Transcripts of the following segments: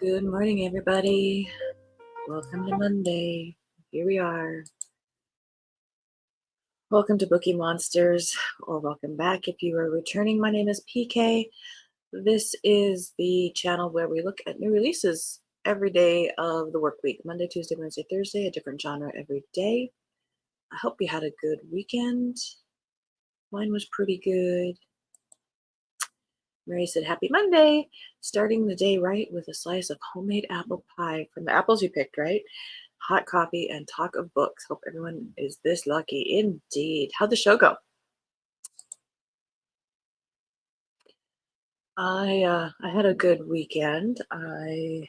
Good morning, everybody. Welcome to Monday. Here we are. Welcome to Bookeemonsters, or welcome back if you are returning. My name is PK. This is the channel where we look at new releases every day of the work week. Monday, Tuesday, Wednesday, Thursday, a different genre every day. I hope you had a good weekend. Mine was pretty good. Mary said, "Happy Monday." Starting the day right with a slice of homemade apple pie from the apples you picked, right? Hot coffee and talk of books. Hope everyone is this lucky. Indeed. How'd the show go? I had a good weekend. I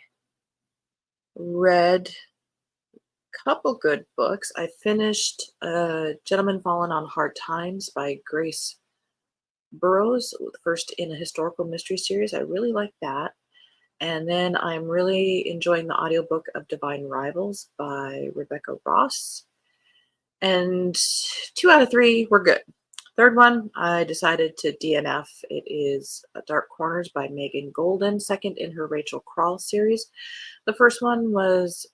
read a couple good books. I finished Gentleman Fallen on Hard Times by Grace Burrows, first in a historical mystery series. I really like that. And then I'm really enjoying the audiobook of Divine Rivals by Rebecca Ross. And 2 out of 3 were good. Third one, I decided to DNF. It is Dark Corners by Megan Golden, second in her Rachel Crawl series. The first one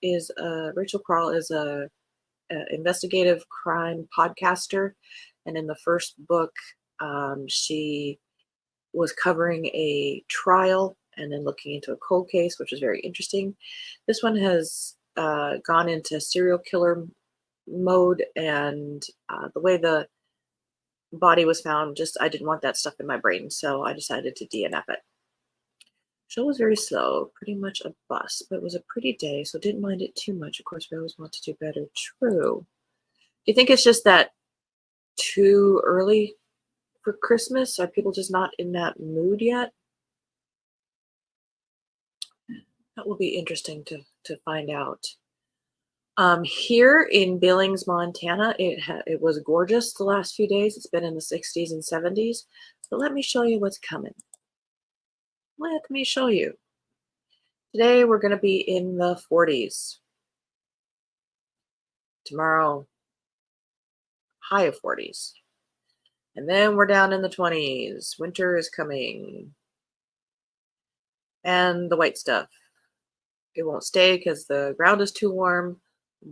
is Rachel Crawl is a investigative crime podcaster, and in the first book, she was covering a trial and then looking into a cold case, which was very interesting. This one has gone into serial killer mode, and the way the body was found, just I didn't want that stuff in my brain, so I decided to DNF it. Show was very slow, pretty much a bust, but it was a pretty day, so didn't mind it too much. Of course, we always want to do better. True. Do you think it's just that too early for Christmas? Are people just not in that mood yet? That will be interesting to find out. Here in Billings, Montana, it was gorgeous the last few days. It's been in the 60s and 70s. But let me show you what's coming. Let me show you. Today we're going to be in the 40s. Tomorrow, high of 40s. And then we're down in the 20s. Winter is coming. And the white stuff. It won't stay because the ground is too warm.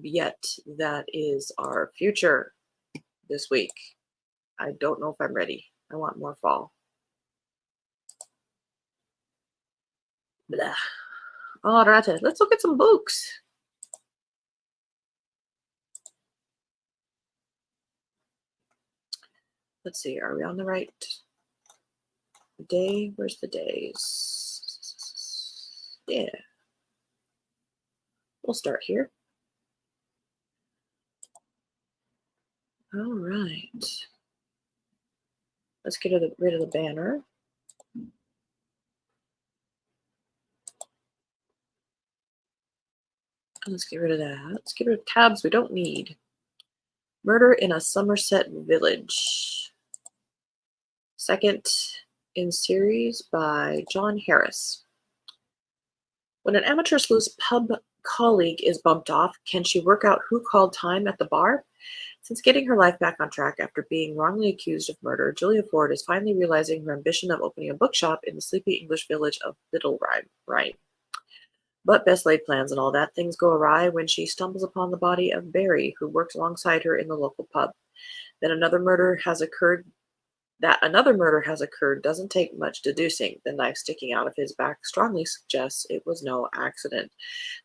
Yet that is our future this week. I don't know if I'm ready. I want more fall. Blah. All right, let's look at some books. Let's see, are we on the right day? Where's the days? Yeah. We'll start here. All right. Let's get rid of the banner. Let's get rid of that. Let's get rid of tabs we don't need. Murder in a Somerset Village. Second in series by John Harris. When an amateur sleuth's pub colleague is bumped off, can she work out who called time at the bar? Since getting her life back on track after being wrongly accused of murder, Julia Ford is finally realizing her ambition of opening a bookshop in the sleepy English village of Little Rhyme. But best laid plans and all that, things go awry when she stumbles upon the body of Barry, who works alongside her in the local pub. That another murder has occurred doesn't take much deducing. The knife sticking out of his back strongly suggests it was no accident.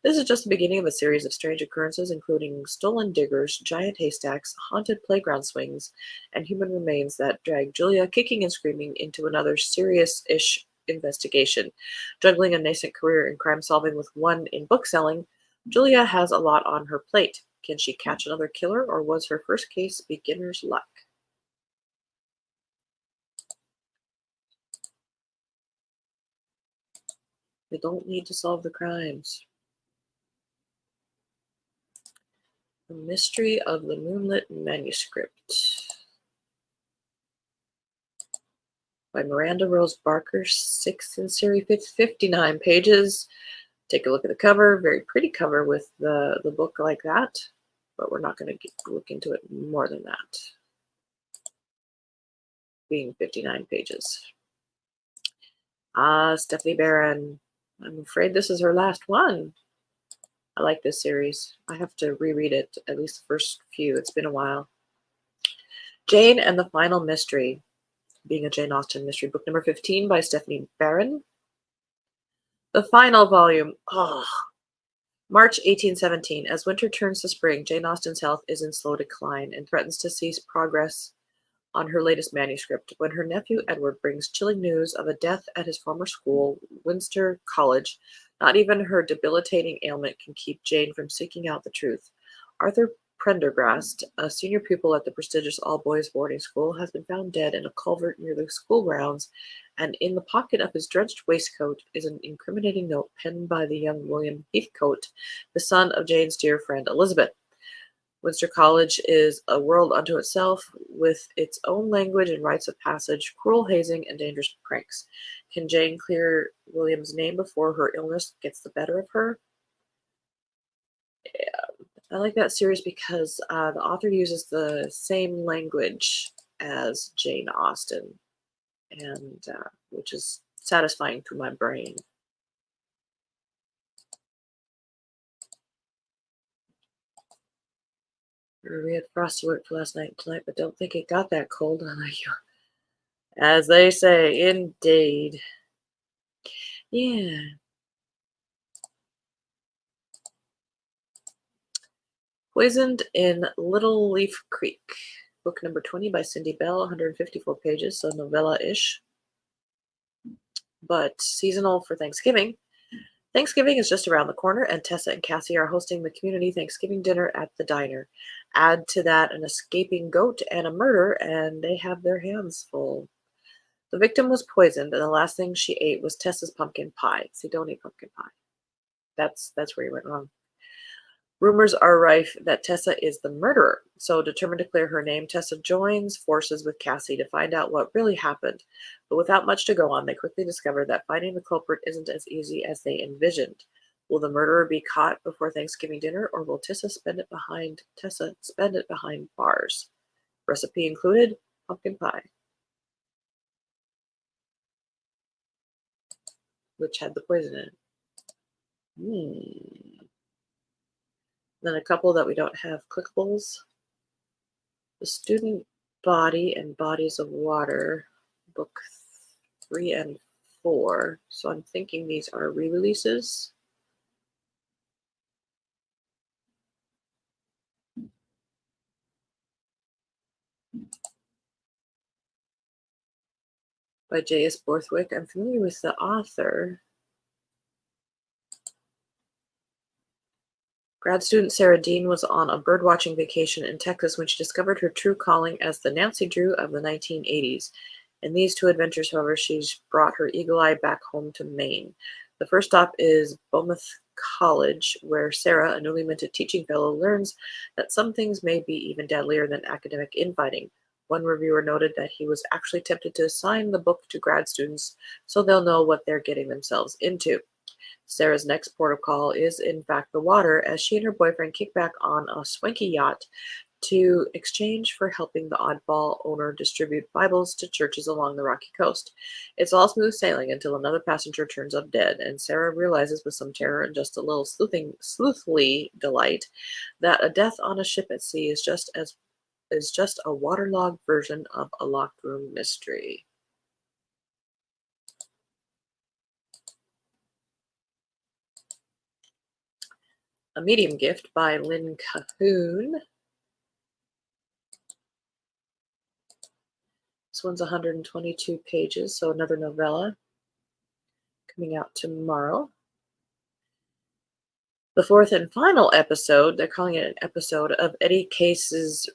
This is just the beginning of a series of strange occurrences, including stolen diggers, giant haystacks, haunted playground swings, and human remains that drag Julia, kicking and screaming, into another serious-ish investigation. Juggling a nascent career in crime solving with one in bookselling, Julia has a lot on her plate. Can she catch another killer, or was her first case beginner's luck? We don't need to solve the crimes. The Mystery of the Moonlit Manuscript by Miranda Rose Barker, 6th in series, 59 pages. Take a look at the cover. Very pretty cover with the book like that, but we're not going to look into it more than that, being 59 pages. Stephanie Barron, I'm afraid this is her last one. I like this series. I have to reread it, at least the first few. It's been a while. Jane and the Final Mystery, being a Jane Austen mystery, book number 15 by Stephanie Barron. The final volume. Oh, March 1817. As winter turns to spring, Jane Austen's health is in slow decline and threatens to cease progress on her latest manuscript when her nephew Edward brings chilling news of a death at his former school, Windsor College. Not even her debilitating ailment can keep Jane from seeking out the truth. Arthur Prendergast, a senior pupil at the prestigious all-boys boarding school, has been found dead in a culvert near the school grounds, and in the pocket of his drenched waistcoat is an incriminating note penned by the young William Heathcote, the son of Jane's dear friend Elizabeth. Windsor College is a world unto itself, with its own language and rites of passage, cruel hazing, and dangerous pranks. Can Jane clear William's name before her illness gets the better of her? I like that series because the author uses the same language as Jane Austen, and which is satisfying to my brain. We had frosty work last night and tonight, but don't think it got that cold. As they say, indeed. Yeah. Poisoned in Little Leaf Creek, book number 20 by Cindy Bell, 154 pages, so novella-ish, but seasonal for Thanksgiving. Thanksgiving is just around the corner, and Tessa and Cassie are hosting the community Thanksgiving dinner at the diner. Add to that an escaping goat and a murder, and they have their hands full. The victim was poisoned, and the last thing she ate was Tessa's pumpkin pie. See, don't eat pumpkin pie. That's where you went wrong. Rumors are rife that Tessa is the murderer, so determined to clear her name, Tessa joins forces with Cassie to find out what really happened. But without much to go on, they quickly discover that finding the culprit isn't as easy as they envisioned. Will the murderer be caught before Thanksgiving dinner, or will Tessa spend it behind bars? Recipe included pumpkin pie, which had the poison in it. Then a couple that we don't have clickables. The Student Body and Bodies of Water, book 3 and 4. So I'm thinking these are re-releases. By J.S. Borthwick. I'm familiar with the author. Grad student Sarah Dean was on a birdwatching vacation in Texas when she discovered her true calling as the Nancy Drew of the 1980s. In these two adventures, however, she's brought her eagle eye back home to Maine. The first stop is Beaumont College, where Sarah, a newly minted teaching fellow, learns that some things may be even deadlier than academic infighting. One reviewer noted that he was actually tempted to assign the book to grad students so they'll know what they're getting themselves into. Sarah's next port of call is, in fact, the water, as she and her boyfriend kick back on a swanky yacht to exchange for helping the oddball owner distribute Bibles to churches along the rocky coast. It's all smooth sailing until another passenger turns up dead, and Sarah realizes with some terror and just a little sleuthly delight that a death on a ship at sea is just a waterlogged version of a locked room mystery. A Medium Gift by Lynn Cahoon. This one's 122 pages, so another novella coming out tomorrow. The fourth and final episode, they're calling it an episode, of Eddie Case's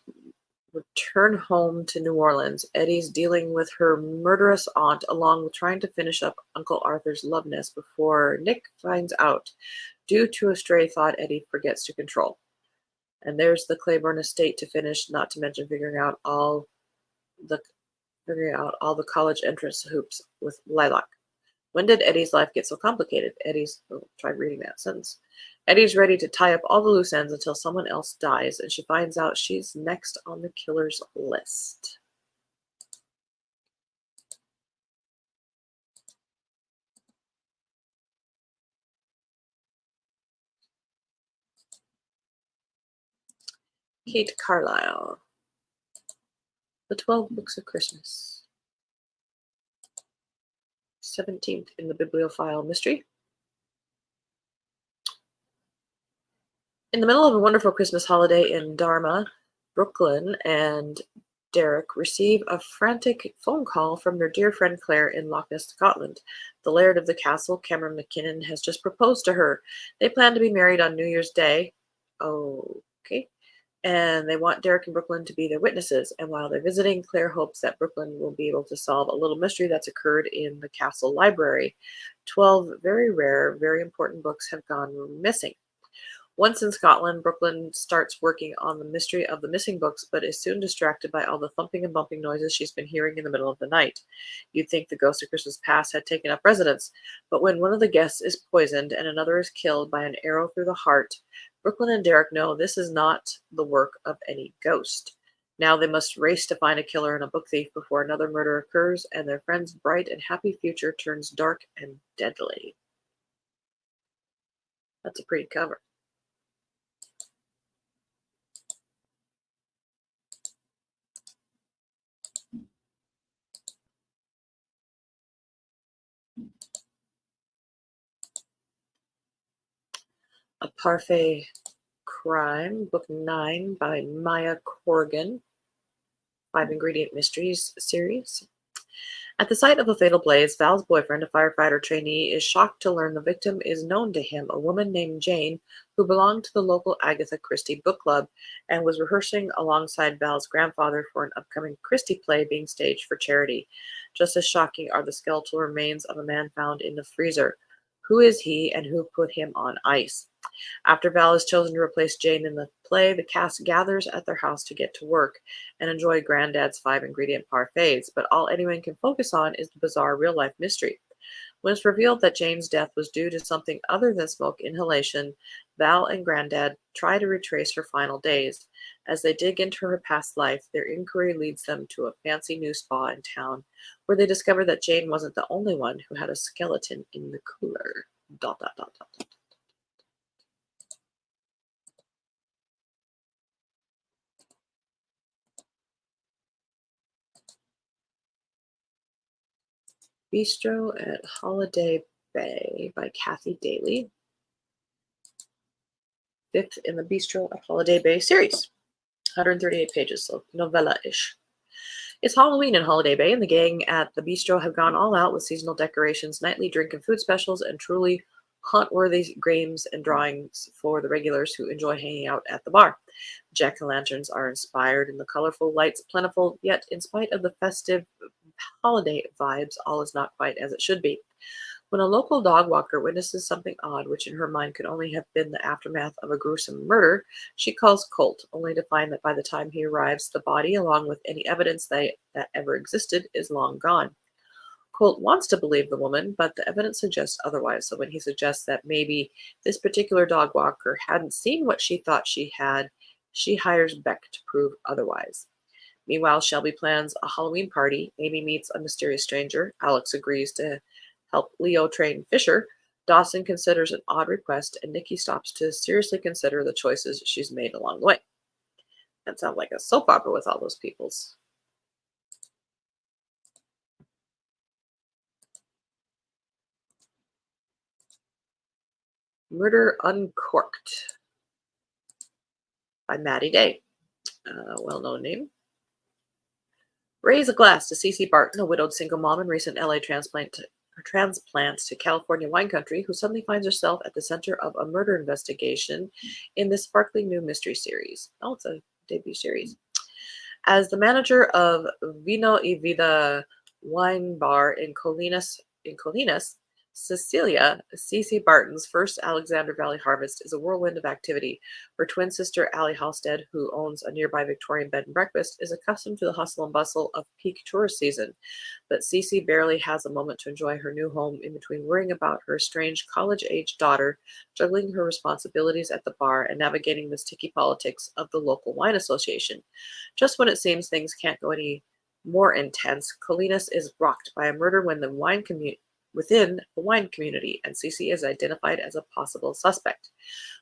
return home to New Orleans. Eddie's dealing with her murderous aunt, along with trying to finish up Uncle Arthur's love nest before Nick finds out. Due to a stray thought Eddie forgets to control. And there's the Claiborne estate to finish, not to mention figuring out all the college entrance hoops with Lilac. When did Eddie's life get so complicated? Try reading that sentence. Eddie's ready to tie up all the loose ends until someone else dies, and she finds out she's next on the killer's list. Kate Carlyle, The 12 Books of Christmas. 17th in the Bibliophile Mystery. In the middle of a wonderful Christmas holiday in Dharma, Brooklyn and Derek receive a frantic phone call from their dear friend Claire in Loch Ness, Scotland. The laird of the castle, Cameron McKinnon, has just proposed to her. They plan to be married on New Year's Day. Okay. And they want Derek and Brooklyn to be their witnesses. And while they're visiting, Claire hopes that Brooklyn will be able to solve a little mystery that's occurred in the castle library. 12 very rare, very important books have gone missing. Once in Scotland, Brooklyn starts working on the mystery of the missing books, but is soon distracted by all the thumping and bumping noises she's been hearing in the middle of the night. You'd think the ghost of Christmas past had taken up residence, but when one of the guests is poisoned and another is killed by an arrow through the heart, Brooklyn and Derek know this is not the work of any ghost. Now they must race to find a killer and a book thief before another murder occurs and their friend's bright and happy future turns dark and deadly. That's a pretty cover. A Parfait Crime, Book 9 by Maya Corrigan, 5-ingredient mysteries series. At the site of a fatal blaze, Val's boyfriend, a firefighter trainee, is shocked to learn the victim is known to him, a woman named Jane, who belonged to the local Agatha Christie book club and was rehearsing alongside Val's grandfather for an upcoming Christie play being staged for charity. Just as shocking are the skeletal remains of a man found in the freezer. Who is he and who put him on ice? After Val is chosen to replace Jane in the play, the cast gathers at their house to get to work and enjoy Granddad's 5-ingredient parfaits, but all anyone can focus on is the bizarre real-life mystery. When it's revealed that Jane's death was due to something other than smoke inhalation, Val and Granddad try to retrace her final days. As they dig into her past life, their inquiry leads them to a fancy new spa in town, where they discover that Jane wasn't the only one who had a skeleton in the cooler. Dot, dot, dot, dot, dot. Bistro at Holiday Bay by Kathy Daly. 5th in the Bistro at Holiday Bay series. 138 pages, so novella-ish. It's Halloween in Holiday Bay, and the gang at the bistro have gone all out with seasonal decorations, nightly drink and food specials, and truly haunt-worthy games and drawings for the regulars who enjoy hanging out at the bar. Jack-o'-lanterns are inspired in the colorful lights, plentiful, yet in spite of the festive holiday vibes, all is not quite as it should be. When a local dog walker witnesses something odd, which in her mind could only have been the aftermath of a gruesome murder, she calls Colt, only to find that by the time he arrives, the body, along with any evidence that ever existed, is long gone. Colt wants to believe the woman, but the evidence suggests otherwise. So when he suggests that maybe this particular dog walker hadn't seen what she thought she had, she hires Beck to prove otherwise. Meanwhile, Shelby plans a Halloween party. Amy meets a mysterious stranger. Alex agrees to help Leo train Fisher. Dawson considers an odd request, and Nikki stops to seriously consider the choices she's made along the way. That sounds like a soap opera with all those peoples. Murder Uncorked by Maddie Day. Well-known name. Raise a glass to Cece Barton, a widowed single mom and recent LA transplants to California wine country, who suddenly finds herself at the center of a murder investigation in this sparkling new mystery series. Oh, it's a debut series. As the manager of Vino y Vida wine bar in Colinas, Cecilia, Cece Barton's first Alexander Valley harvest is a whirlwind of activity. Her twin sister, Allie Halstead, who owns a nearby Victorian bed and breakfast, is accustomed to the hustle and bustle of peak tourist season. But Cece barely has a moment to enjoy her new home in between worrying about her estranged college-age daughter, juggling her responsibilities at the bar, and navigating the sticky politics of the local wine association. Just when it seems things can't go any more intense, Colinas is rocked by a murder when the wine within the wine community, and Cece is identified as a possible suspect.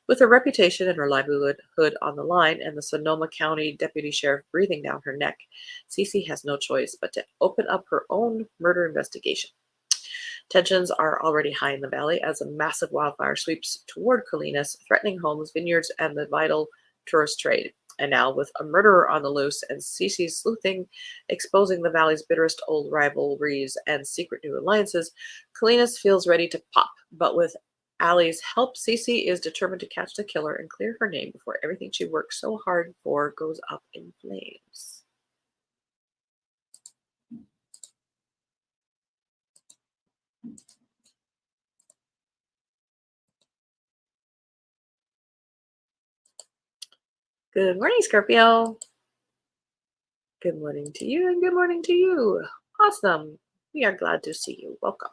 With her reputation and her livelihood on the line and the Sonoma County deputy sheriff breathing down her neck, Cece has no choice but to open up her own murder investigation. Tensions are already high in the valley as a massive wildfire sweeps toward Colinas, threatening homes, vineyards, and the vital tourist trade. And now, with a murderer on the loose and Cece's sleuthing exposing the valley's bitterest old rivalries and secret new alliances, Colinas feels ready to pop. But with Allie's help, Cece is determined to catch the killer and clear her name before everything she worked so hard for goes up in flames. Good morning, Scorpio. Good morning to you, and good morning to you. Awesome. We are glad to see you. Welcome.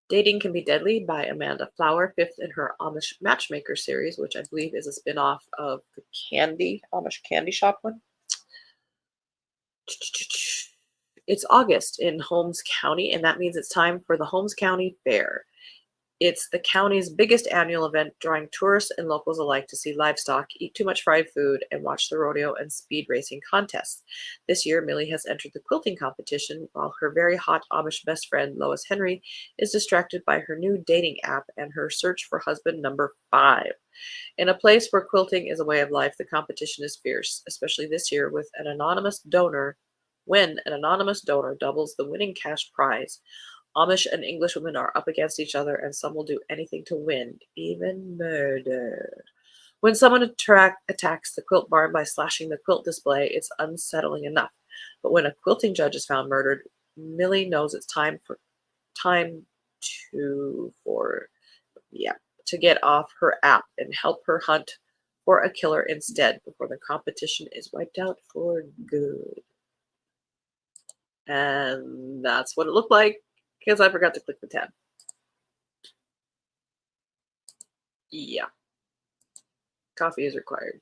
Dating Can Be Deadly by Amanda Flower, fifth in her Amish Matchmaker series, which I believe is a spin-off of the Amish Candy Shop one. It's August in Holmes County, and that means it's time for the Holmes County Fair. It's the county's biggest annual event, drawing tourists and locals alike to see livestock, eat too much fried food, and watch the rodeo and speed racing contests. This year, Millie has entered the quilting competition, while her very hot Amish best friend, Lois Henry, is distracted by her new dating app and her search for husband number 5. In a place where quilting is a way of life, the competition is fierce, especially this year with an anonymous donor. When an anonymous donor doubles the winning cash prize, Amish and English women are up against each other, and some will do anything to win, even murder. When someone attacks the quilt barn by slashing the quilt display, it's unsettling enough. But when a quilting judge is found murdered, Millie knows it's time to for yeah to get off her app and help her hunt for a killer instead before the competition is wiped out for good. And that's what it looked like because I forgot to click the tab. Yeah, coffee is required.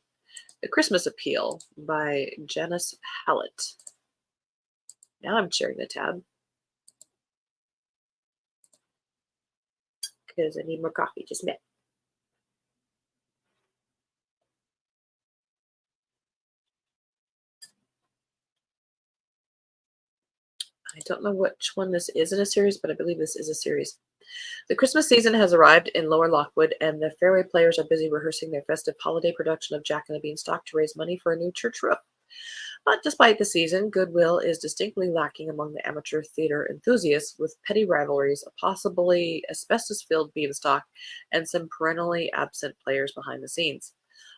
The Christmas Appeal by Janice Hallett. Now I'm sharing the tab because I need more coffee. Just a minute. I don't know which one this is in a series, but I believe this is a series. The Christmas season has arrived in Lower Lockwood, and the Fairway players are busy rehearsing their festive holiday production of Jack and the Beanstalk to raise money for a new church roof. But despite the season, goodwill is distinctly lacking among the amateur theater enthusiasts, with petty rivalries, a possibly asbestos-filled beanstalk, and some perennially absent players behind the scenes.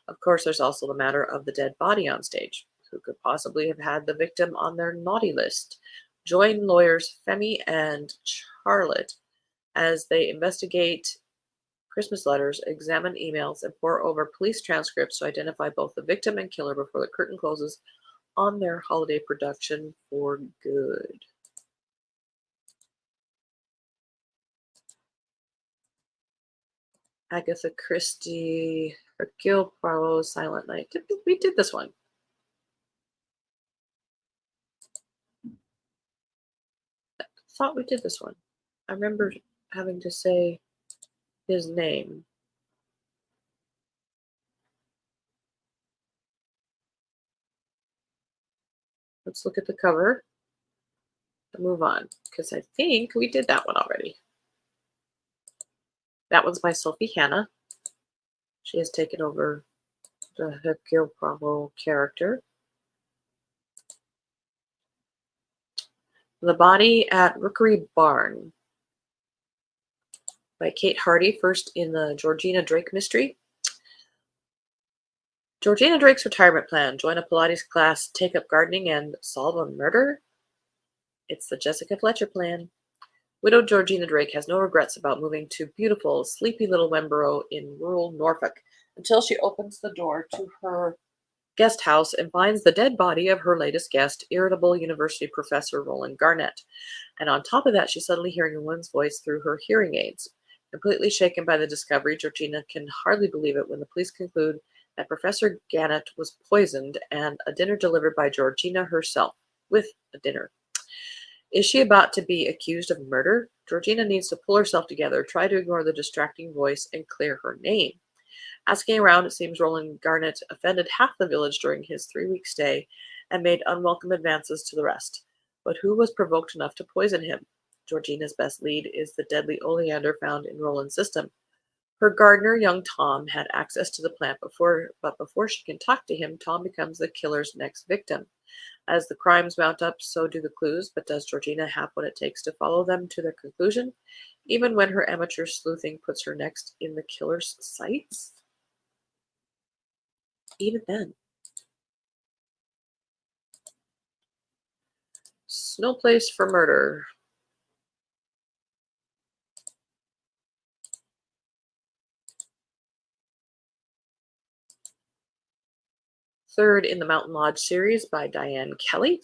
Of course, there's also the matter of the dead body on stage. Who could possibly have had the victim on their naughty list? Join lawyers Femi and Charlotte as they investigate Christmas letters, examine emails, and pore over police transcripts to identify both the victim and killer before the curtain closes on their holiday production for good. Agatha Christie, Hercule Poirot, Silent Night. We did this one. I thought we did this one. I remember having to say his name. Let's look at the cover and move on, because I think we did that one already. That one's by Sophie Hannah. She has taken over the Hercule Poirot character. The Body at Rookery Barn by Kate Hardy, first in the Georgina Drake mystery. Georgina Drake's retirement plan: join a Pilates class, take up gardening, and solve a murder? It's the Jessica Fletcher plan. Widow Georgina Drake has no regrets about moving to beautiful, sleepy little Wemborough in rural Norfolk until she opens the door to her guest house and finds the dead body of her latest guest, irritable university professor Roland Garnett. And on top of that, she's suddenly hearing a woman's voice through her hearing aids. Completely shaken by the discovery, Georgina can hardly believe it when the police conclude that Professor Gannett was poisoned and a dinner delivered by Georgina herself, with a dinner. Is she about to be accused of murder? Georgina needs to pull herself together, try to ignore the distracting voice, and clear her name. Asking around, it seems Roland Garnet offended half the village during his 3 week stay and made unwelcome advances to the rest. But who was provoked enough to poison him? Georgina's best lead is the deadly oleander found in Roland's system. Her gardener, young Tom, had access to the plant but before she can talk to him, Tom becomes the killer's next victim. As the crimes mount up, so do the clues, but does Georgina have what it takes to follow them to their conclusion, even when her amateur sleuthing puts her next in the killer's sights? Even then. No place for murder. Third in the Mountain Lodge series by Diane Kelly.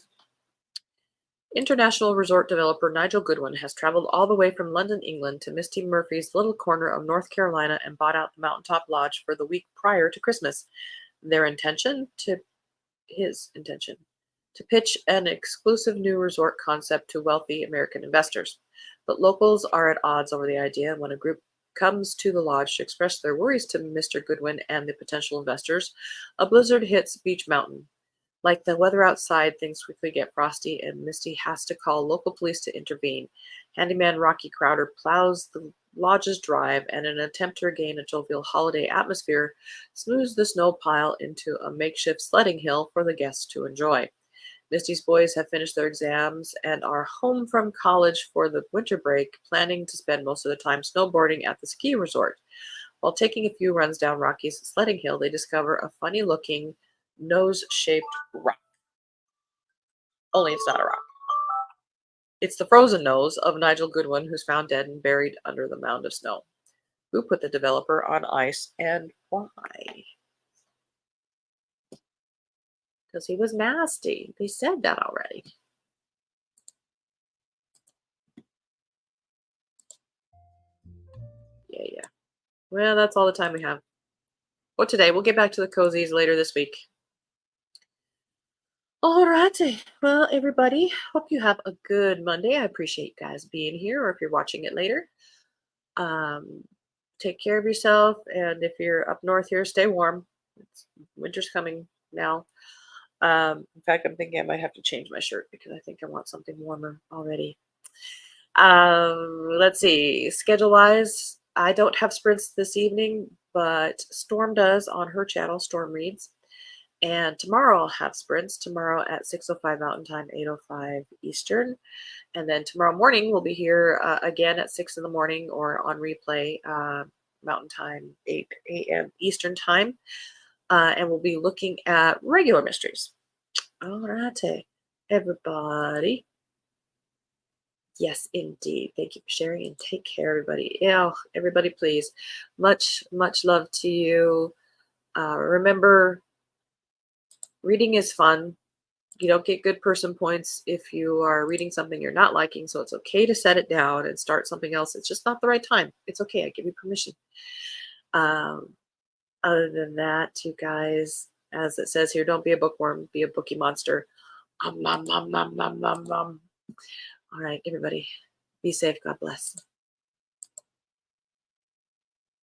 International resort developer Nigel Goodwin has traveled all the way from London, England to Misty Murphy's little corner of North Carolina and bought out the Mountaintop Lodge for the week prior to Christmas. His intention, to pitch an exclusive new resort concept to wealthy American investors. But locals are at odds over the idea, and when a group comes to the lodge to express their worries to Mr. Goodwin and the potential investors, a blizzard hits Beach Mountain. Like the weather outside, things quickly get frosty, and Misty has to call local police to intervene. Handyman Rocky Crowder plows the lodge's drive, and in an attempt to regain a jovial holiday atmosphere, smooths the snow pile into a makeshift sledding hill for the guests to enjoy. Misty's boys have finished their exams and are home from college for the winter break, planning to spend most of the time snowboarding at the ski resort. While taking a few runs down Rocky's sledding hill, they discover a funny looking nose shaped rock. Only it's not a rock. It's the frozen nose of Nigel Goodwin, who's found dead and buried under the mound of snow. Who put the developer on ice and why? Because he was nasty. They said that already. Yeah. Well, that's all the time we have. Well, today we'll get back to the cozies later this week. Alrighty. Well, everybody, hope you have a good Monday. I appreciate you guys being here, or if you're watching it later. Um, Take care of yourself, and if you're up north here, stay warm. Winter's coming now. In fact, I'm thinking I might have to change my shirt because I think I want something warmer already. Let's see. Schedule wise, I don't have sprints this evening, but Storm does on her channel, Storm Reads. And tomorrow I'll have sprints. Tomorrow at 6:05 Mountain Time, 8:05 Eastern. And then tomorrow morning we'll be here again at 6 in the morning or on replay, Mountain Time, 8 a.m. Eastern Time. And we'll be looking at regular mysteries. All right, everybody. Yes, indeed. Thank you for sharing and take care, everybody. Yeah, everybody, please. Much, much love to you. Remember, reading is fun. You don't get good person points if you are reading something you're not liking, so it's okay to set it down and start something else. It's just not the right time. It's okay. I give you permission. Um, Other than that, you guys, as it says here, don't be a bookworm, be a bookie monster. All right, everybody, be safe. God bless.